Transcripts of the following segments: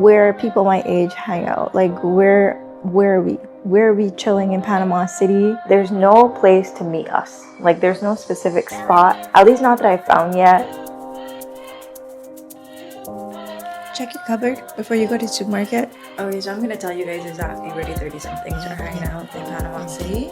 where people my age hang out. Like where are we? Where are we chilling in Panama City? There's no place to meet us. Like there's no specific spot, at least not that I've found yet. Check your cupboard before you go to the supermarket. Okay, so I'm gonna tell you guys exactly where the 30-somethings are hanging out in Panama City.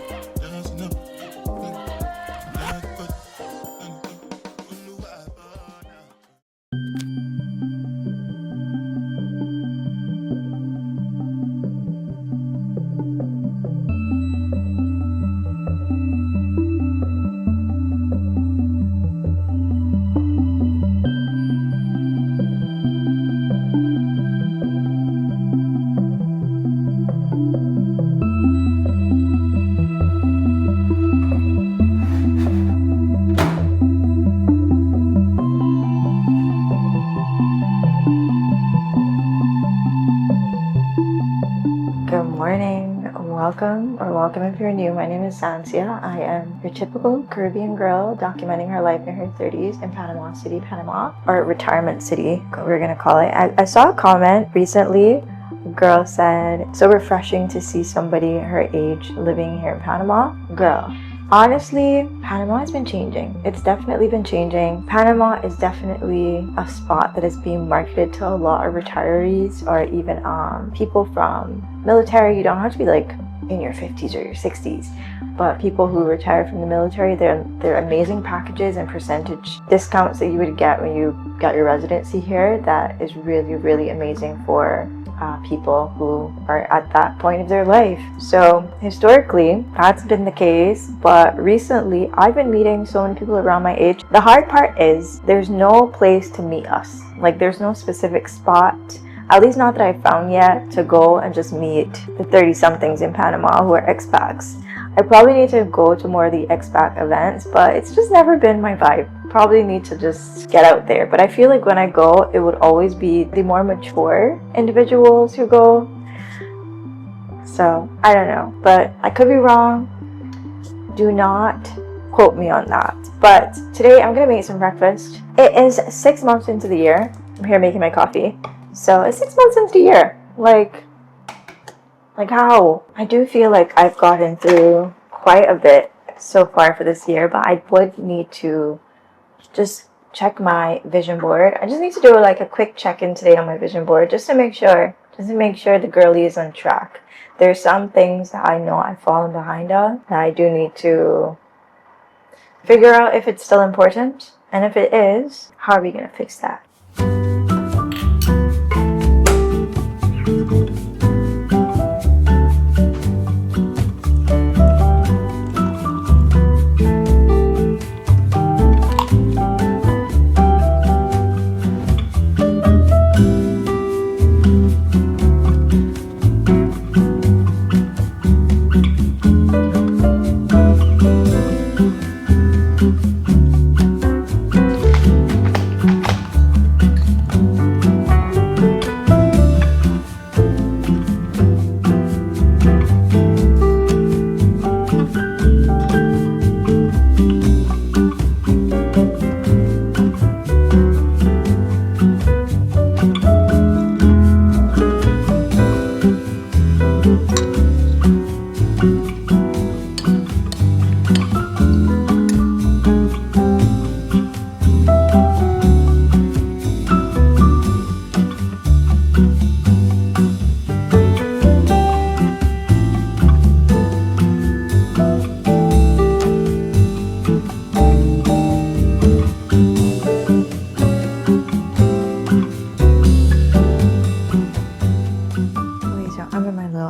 Welcome if you're new. My name is Sansia. I am your typical Caribbean girl documenting her life in her 30s in Panama City, Panama, or Retirement City, we're gonna call it. I saw a comment recently. A girl said, so refreshing to see somebody her age living here in Panama. Girl, honestly, Panama has been changing. It's definitely been changing. Panama is definitely a spot that is being marketed to a lot of retirees or even people from military. You don't have to be like in your 50s or your 60s, but people who retire from the military, they're amazing packages and percentage discounts that you would get when you got your residency here. That is really, really amazing for people who are at that point of their life. So historically, that's been the case, but recently I've been meeting so many people around my age. The hard part is there's no place to meet us. Like there's no specific spot, at least not that I've found yet, to go and just meet the 30-somethings in Panama who are expats. I probably need to go to more of the expat events, but it's just never been my vibe. Probably need to just get out there. But I feel like when I go, it would always be the more mature individuals who go. So, I don't know. But I could be wrong. Do not quote me on that. But today I'm going to make some breakfast. It is 6 months into the year. I'm here making my coffee. So it's 6 months into the year. Like how? I do feel like I've gotten through quite a bit so far for this year, but I would need to just check my vision board. I just need to do like a quick check-in today on my vision board just to make sure the girlie is on track. There's some things that I know I've fallen behind on that I do need to figure out if it's still important, and if it is, how are we going to fix that?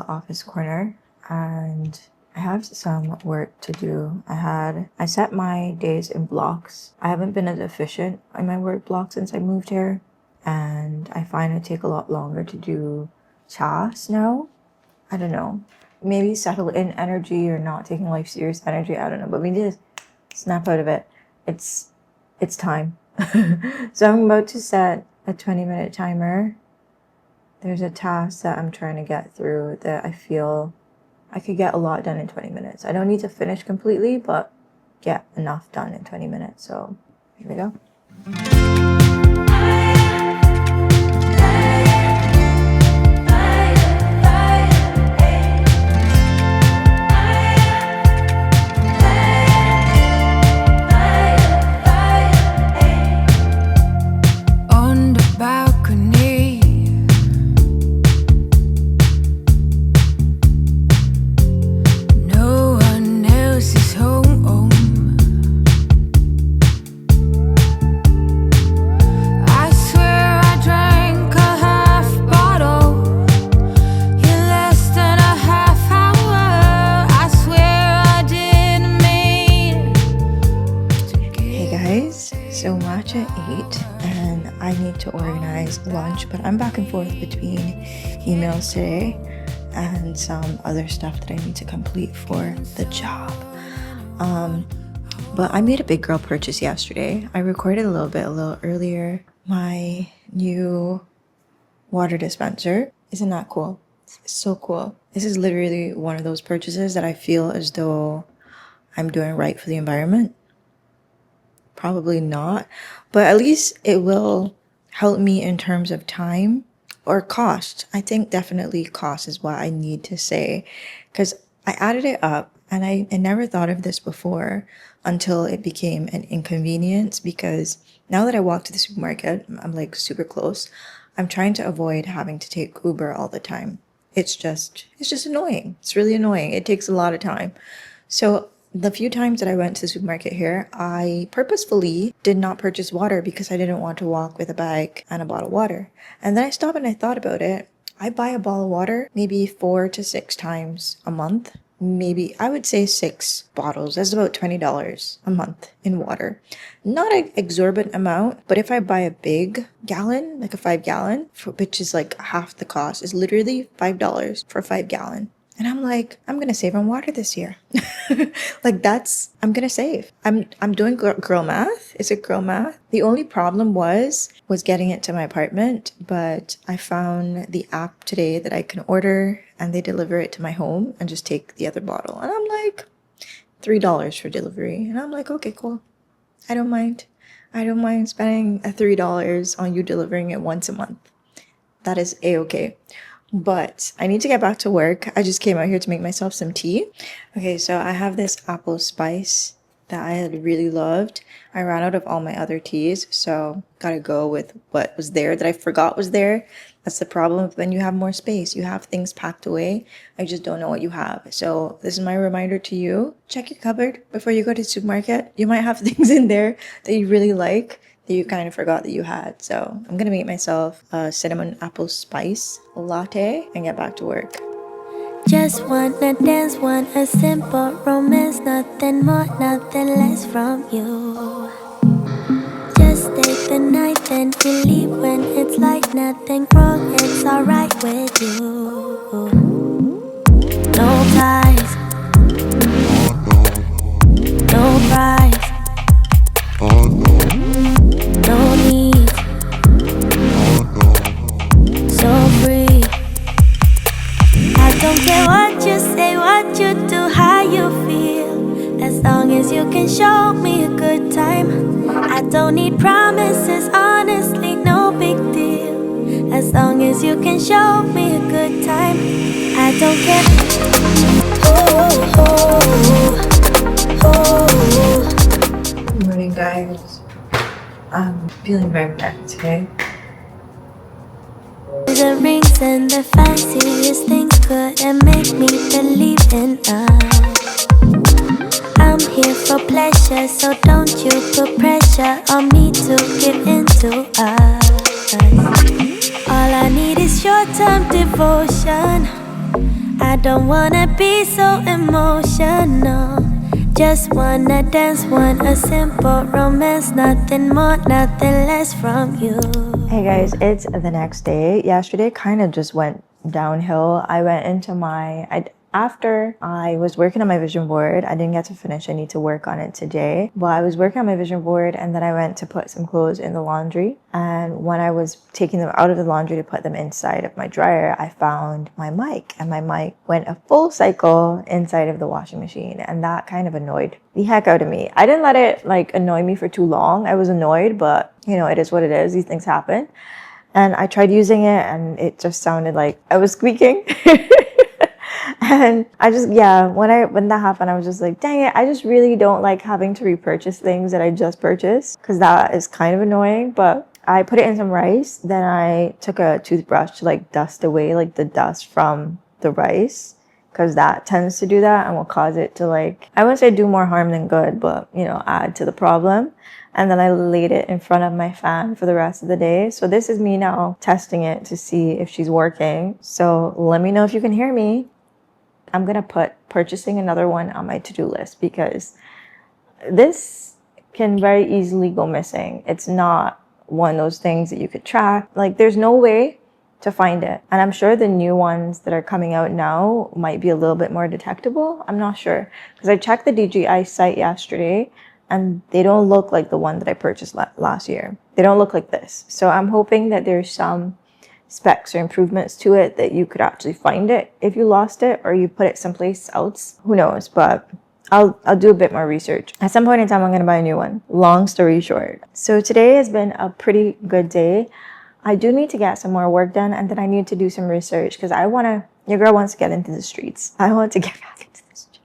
Office corner, and I have some work to do. I set my days in blocks. I haven't been as efficient in my work block since I moved here, and I find it take a lot longer to do tasks now. I don't know, maybe settle in energy or not taking life serious energy, I don't know, but we need to snap out of it. It's time. So I'm about to set a 20-minute timer. There's a task that I'm trying to get through that I feel I could get a lot done in 20 minutes. I don't need to finish completely, but get enough done in 20 minutes. So here we go. lunch, but I'm back and forth between emails today and some other stuff that I need to complete for the job. But I made a big girl purchase yesterday. I recorded a little earlier. My new water dispenser. Isn't that cool? It's so cool. This is literally one of those purchases that I feel as though I'm doing right for the environment. Probably not, but at least it will help me in terms of time or cost. I think definitely cost is what I need to say, because I added it up and I never thought of this before until it became an inconvenience, because now that I walk to the supermarket, I'm like super close. I'm trying to avoid having to take Uber all the time. It's just annoying. It's really annoying. It takes a lot of time. So the few times that I went to the supermarket here, I purposefully did not purchase water because I didn't want to walk with a bag and a bottle of water. And then I stopped and I thought about it. I buy a bottle of water maybe 4 to 6 times a month. Maybe I would say 6 bottles. That's about $20 a month in water. Not an exorbitant amount, but if I buy a big gallon, like a 5-gallon, which is like half the cost, is literally $5 for a 5-gallon. And I'm like, I'm gonna save on water this year. Like I'm gonna save. I'm doing girl math. Is it girl math? The only problem was getting it to my apartment, but I found the app today that I can order and they deliver it to my home and just take the other bottle. And I'm like, $3 for delivery. And I'm like, okay, cool. I don't mind. I don't mind spending $3 on you delivering it once a month. That is a-okay. But I need to get back to work. I just came out here to make myself some tea. Okay, so I have this apple spice that I had really loved. I ran out of all my other teas, so gotta go with what was there that I forgot was there. That's the problem when you have more space. You have things packed away. I just don't know what you have. So this is my reminder to you. Check your cupboard before you go to the supermarket. You might have things in there that you really like that you kind of forgot that you had. So I'm gonna make myself a cinnamon apple spice latte and get back to work. Just wanna dance, want a simple romance, nothing more, nothing less from you. Just stay the night, then you leave when it's like nothing wrong, it's alright with you. No ties, no price, no need, so free. I don't care what you say, what you do, how you feel, as long as you can show me a good time. I don't need promises, honestly, no big deal, as long as you can show me a good time. I don't care. Good morning, guys. I'm feeling very bad today. The rings and the fanciest things couldn't make me believe in us. I'm here for pleasure, so don't you put pressure on me to give into us. All I need is short-term devotion. I don't wanna be so emotional. Just wanna dance, want a simple romance, nothing more, nothing less from you. Hey guys, it's the next day. Yesterday kind of just went downhill. I went into after I was working on my vision board. I didn't get to finish. I need to work on it today. But I was working on my vision board and then I went to put some clothes in the laundry. And when I was taking them out of the laundry to put them inside of my dryer, I found my mic. And my mic went a full cycle inside of the washing machine. And that kind of annoyed the heck out of me. I didn't let it annoy me for too long. I was annoyed, but it is what it is. These things happen. And I tried using it and it just sounded like I was squeaking. And I just, when that happened, I was just like, dang it, I just really don't like having to repurchase things that I just purchased, because that is kind of annoying. But I put it in some rice. Then I took a toothbrush to dust away the dust from the rice, because that tends to do that and will cause it to I wouldn't say do more harm than good, but add to the problem. And then I laid it in front of my fan for the rest of the day. So this is me now testing it to see if she's working. So let me know if you can hear me. I'm going to put purchasing another one on my to-do list, because this can very easily go missing. It's not one of those things that you could track. Like there's no way to find it. And I'm sure the new ones that are coming out now might be a little bit more detectable. I'm not sure. Because I checked the DJI site yesterday and they don't look like the one that I purchased last year. They don't look like this. So I'm hoping that there's some specs or improvements to it that you could actually find it if you lost it or you put it someplace else. Who knows? But I'll do a bit more research. At some point in time, I'm going to buy a new one. Long story short. So today has been a pretty good day. I do need to get some more work done, and then I need to do some research because your girl wants to get into the streets. I want to get back into the streets.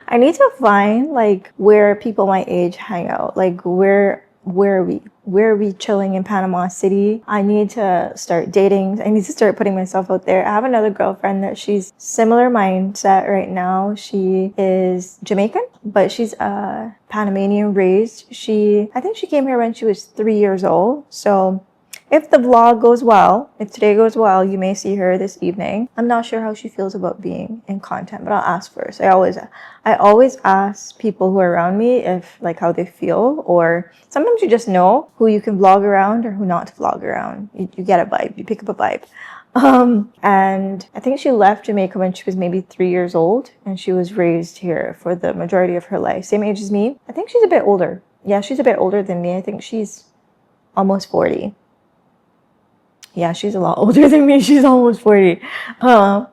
I need to find like where people my age hang out. Like where are we chilling in Panama City? I need to start dating. I need to start putting myself out there. I have another girlfriend that she's similar mindset right now. She is Jamaican, but she's Panamanian raised. I think she came here when she was 3 years old. So if the vlog goes well, if today goes well, you may see her this evening. I'm not sure how she feels about being in content, but I'll ask first. I always ask people who are around me if like how they feel, or sometimes you just know who you can vlog around or who not to vlog around. You get a vibe, you pick up a vibe. And I think she left Jamaica when she was maybe 3 years old, and she was raised here for the majority of her life. Same age as me. I think she's a bit older. Yeah, she's a bit older than me. I think she's almost 40. Yeah, she's a lot older than me. She's almost 40. I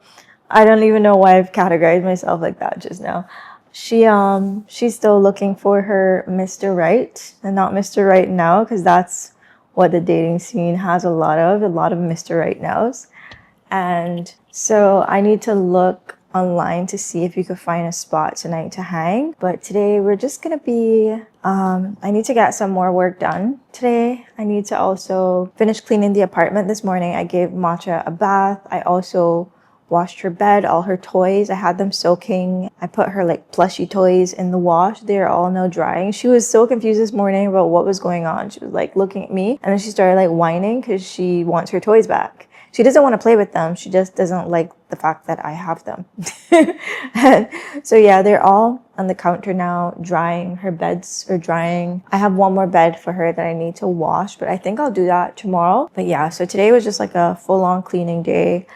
don't even know why I've categorized myself like that just now. She's still looking for her Mr. Right and not Mr. Right now, because that's what the dating scene has a lot of Mr. Right nows. And so I need to look online to see if you could find a spot tonight to hang. But today we're just gonna be I need to get some more work done today. I need to also finish cleaning the apartment this morning. I gave Matcha a bath. I also washed her bed, all her toys. I had them soaking. I put her like plushy toys in the wash. They're all now drying. She was so confused this morning about what was going on. She was like looking at me, and then she started like whining because she wants her toys back. She doesn't want to play with them. She just doesn't like the fact that I have them. And so yeah, they're all on the counter now drying. Her beds are drying. I have one more bed for her that I need to wash, but I think I'll do that tomorrow. But yeah, so today was just like a full-on cleaning day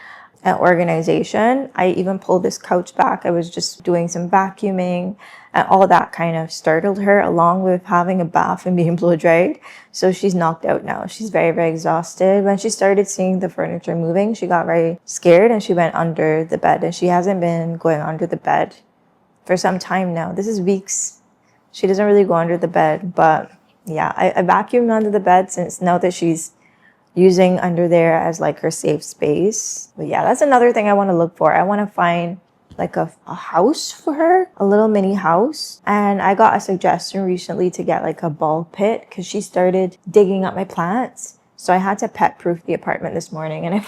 and organization. I even pulled this couch back. I was just doing some vacuuming, and all that kind of startled her, along with having a bath and being blow dried. So she's knocked out now. She's very, very exhausted. When she started seeing the furniture moving, she got very scared and she went under the bed, and she hasn't been going under the bed for some time now. This is weeks. She doesn't really go under the bed, but yeah, I vacuumed under the bed since now that she's using under there as like her safe space. But yeah, that's another thing I want to look for. I want to find like a house for her, a little mini house. And I got a suggestion recently to get like a ball pit because she started digging up my plants. So I had to pet proof the apartment this morning, and I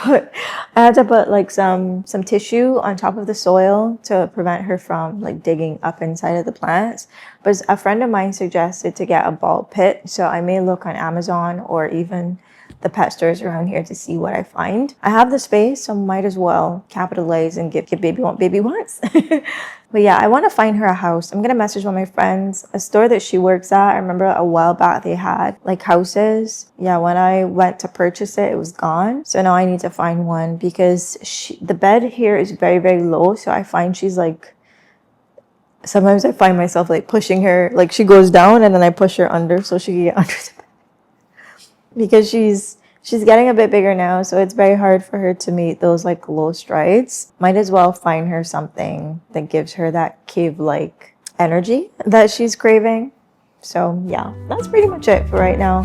had to put like some tissue on top of the soil to prevent her from like digging up inside of the plants. But a friend of mine suggested to get a ball pit. So I may look on Amazon or even the pet stores around here to see what I find. I have the space, so might as well capitalize and give baby what baby wants. But yeah, I want to find her a house. I'm gonna message one of my friends, a store that she works at. I remember a while back they had like houses. Yeah, when I went to purchase it, it was gone. So now I need to find one because the bed here is very, very low. So I find she's like, sometimes I find myself like pushing her, like she goes down and then I push her under so she can get under the bed. Because she's getting a bit bigger now, so it's very hard for her to meet those like low strides. Might as well find her something that gives her that cave-like energy that she's craving. So yeah, that's pretty much it for right now.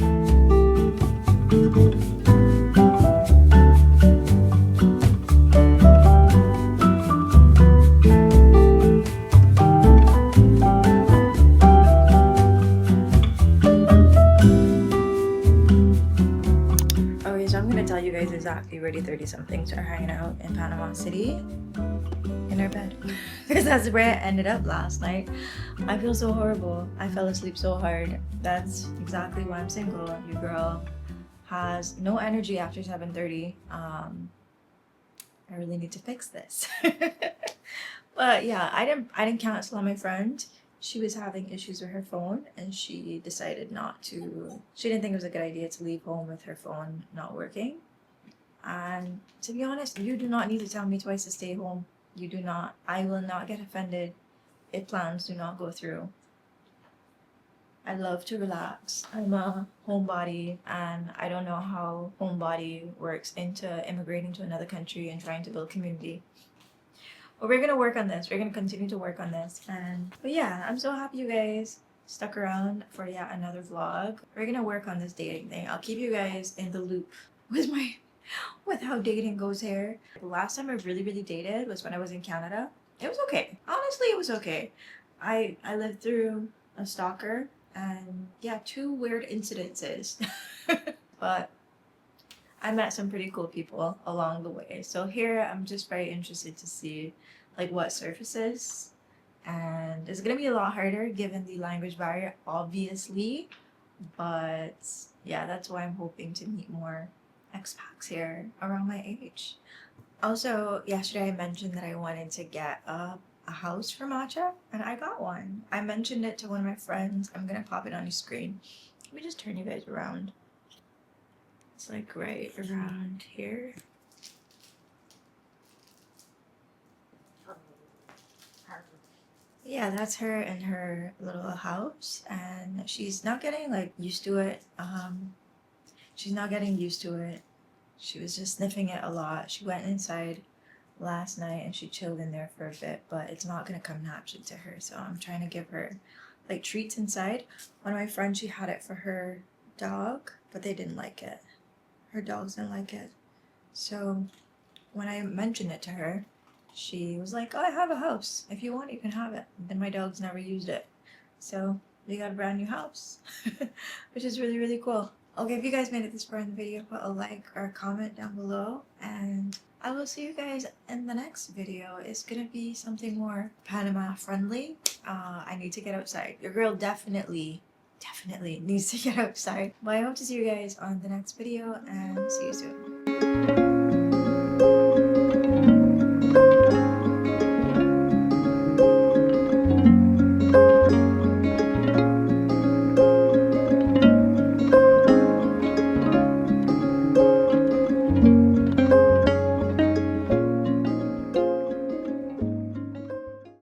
You guys exactly where the 30-somethings are hanging out in Panama City in our bed, because that's where I ended up last night. I feel so horrible. I fell asleep so hard. That's exactly why I'm single. Your girl has no energy after 7:30. I really need to fix this. But yeah, I didn't cancel on my friend. she was having issues with her phone and she decided not to. She didn't think it was a good idea to leave home with her phone not working. And to be honest, you do not need to tell me twice to stay home. You do not. I will not get offended if plans do not go through. I love to relax. I'm a homebody, and I don't know how homebody works into immigrating to another country and trying to build community. But we're gonna work on this. We're gonna continue to work on this. But yeah, I'm so happy you guys stuck around for yet another vlog. We're gonna work on this dating thing. I'll keep you guys in the loop with how dating goes here. The last time I really dated was when I was in Canada. It was okay. Honestly, it was okay. I lived through a stalker and yeah, 2 weird incidences. But I met some pretty cool people along the way. So here I'm just very interested to see like what surfaces, and it's gonna be a lot harder given the language barrier, obviously. But yeah, that's why I'm hoping to meet more expats here around my age. Also, yesterday I mentioned that I wanted to get a house for Matcha, and I got one. I mentioned it to one of my friends. I'm gonna pop it on your screen. Let me just turn you guys around. It's like right around here. Yeah, that's her in her little house, and she's not getting like used to it. She's not getting used to it. She was just sniffing it a lot. She went inside last night and she chilled in there for a bit, but it's not gonna come naturally to her. So I'm trying to give her like treats inside. One of my friends, she had it for her dog, but they didn't like it. Her dogs didn't like it. So when I mentioned it to her, she was like, "Oh, I have a house. If you want, you can have it." And then my dogs never used it. So we got a brand new house, which is really cool. Okay, if you guys made it this far in the video, put a like or a comment down below, and I will see you guys in the next video. It's gonna be something more Panama friendly. I need to get outside. Your girl definitely needs to get outside. But I hope to see you guys on the next video, and see you soon.